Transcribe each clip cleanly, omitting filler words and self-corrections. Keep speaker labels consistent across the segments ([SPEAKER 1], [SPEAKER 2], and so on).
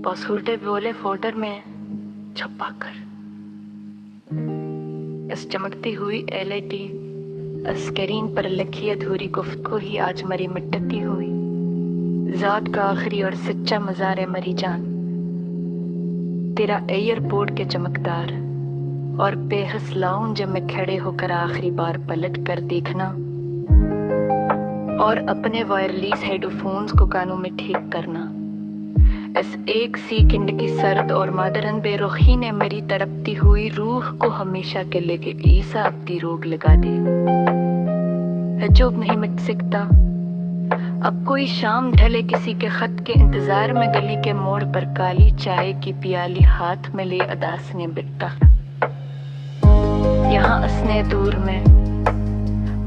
[SPEAKER 1] पॉसूटे बोले फोल्डर में छुपा कर। इस चमकती हुई एलईडी स्क्रीन पर लिखी अधूरी गुफ्तगू ही आज मरी मिटती हुई जात का आखिरी और सच्चा मज़ार है मरी जान। तेरा एयरपोर्ट के चमकदार और बेहस लाउंज में खड़े होकर आखिरी बार पलट कर देखना और अपने वायरलेस हेडफोन्स को कानों में ठीक करना। इस एक सेकंड की सर्द और मादरन बेरुखी ने मेरी तड़पती हुई रूह को हमेशा के लिए ईसा अपनी रोग लगा दी। हिजोब नहीं मिट सकता। अब कोई शाम ढले किसी के खत के इंतजार में गली के मोड़ पर काली चाय की प्याली हाथ में ले अदास ने बिकता। यहाँ असने दूर में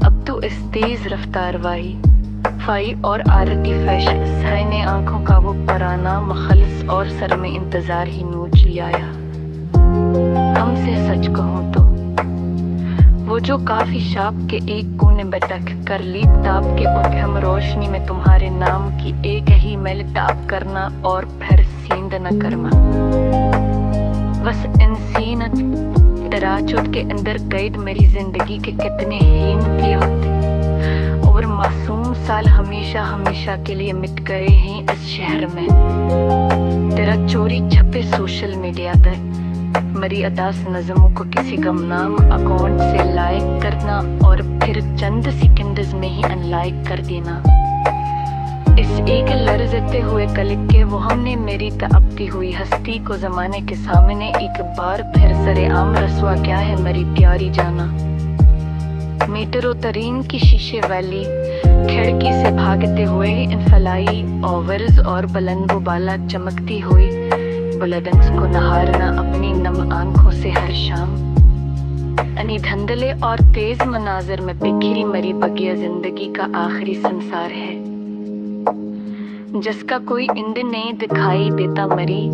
[SPEAKER 1] अब तो इस तेज रफ्तार फाई और आर्टिफिशियल ने आंखों का वो पराना मखलस और सर में इंतजार ही नोच लिया। हमसे सच कहूँ तो वो जो काफी शाप के एक कोने में तक कर लीप ताप के उठम रोशनी में तुम्हारे नाम की एक ही मेल टाप करना और फिर सींद न करना। बस इंसीनत तराजुद के अंदर कैद मेरी जिंदगी के कितने हीन के होते और मासूम साल हमेशा हमेशा के लिए मिट गए हैं इस शहर में। तेरा चोरी छपे सोशल मीडिया पर मरी अदास नज़मों को किसी गमनाम अकाउंट से लाइक करना और फिर चंद सेकंड्स में ही अनलाइक कर देना। इस एक लर्जते हुए क्लिक के वो हमने मेरी तड़पती हुई हस्ती को जमाने के सामने एक बार फिर सरेआम रसवा क्या है मेरी प्यारी जाना। मीटरों तरीन की शीशे वाली खिड़की से भागते हुए इनफलाई ओवर्स और बुलंद बाला चमकती हुई बुलंदस को नहारना अपनी नम आंखों से हर शाम। अनी धंधले और तेज मनाजर में बिखरी मरी बगिया जिंदगी का आखिरी संसार है जिसका कोई इंद नहीं दिखाई देता मरी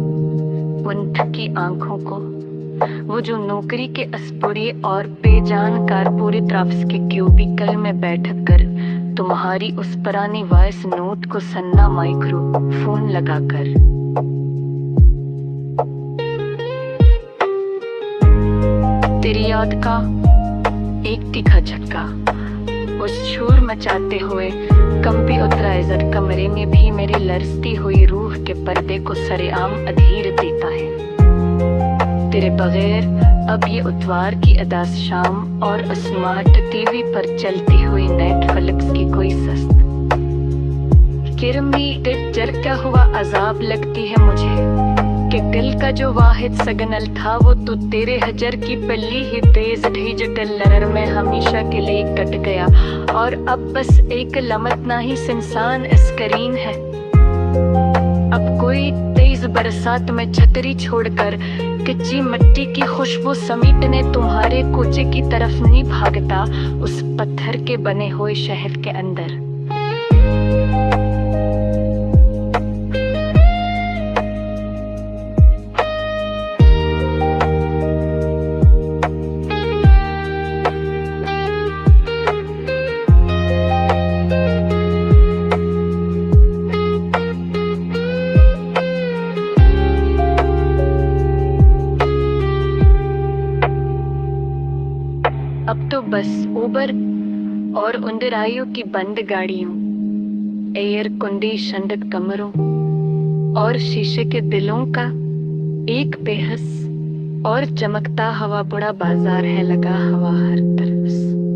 [SPEAKER 1] उन थकी आंखों को। वो जो नौकरी के अस्पुरी और बेजान कारपोरेट ऑफिस के क्यूबिकल में बैठक कर तुम्हारी उस पुरानी वॉइस नोट को सन्ना माइक्रोफोन लगाकर तेरी याद का एक तीखा झटका उस शोर मचाते हुए कंप्यूटराइज्ड कमरे में भी मेरी लरसती हुई रूह के पर्दे को सरेआम अधीर देता है। तेरे बगैर अब ये उतवार की अदास शाम और स्मार्ट टीवी पर चलती हुई नेटफ्लिक्स की कोई सस्त किरमी जरता हुआ अजाब लगती है मुझे कि दिल का जो वाहिद सगनल था वो तो तेरे हजर की पल्ली ही तेज डिजिटल लहर में हमेशा के लिए कट गया और अब बस एक लमतना ही इंसान स्क्रीन है। अब कोई तेज बरसात में छतरी छोड़कर कच्ची मिट्टी की खुशबू समेटने तुम्हारे कोचे की तरफ नहीं भागता उस पत्थर के बने हुए शहर के अंदर। अब तो बस ऊबर और उंदराइयों की बंद गाड़ियों, एयर कंडीशनड कमरों और शीशे के दिलों का एक बेहस और चमकता हवा बुरा बाजार है लगा हवा हर तरफ।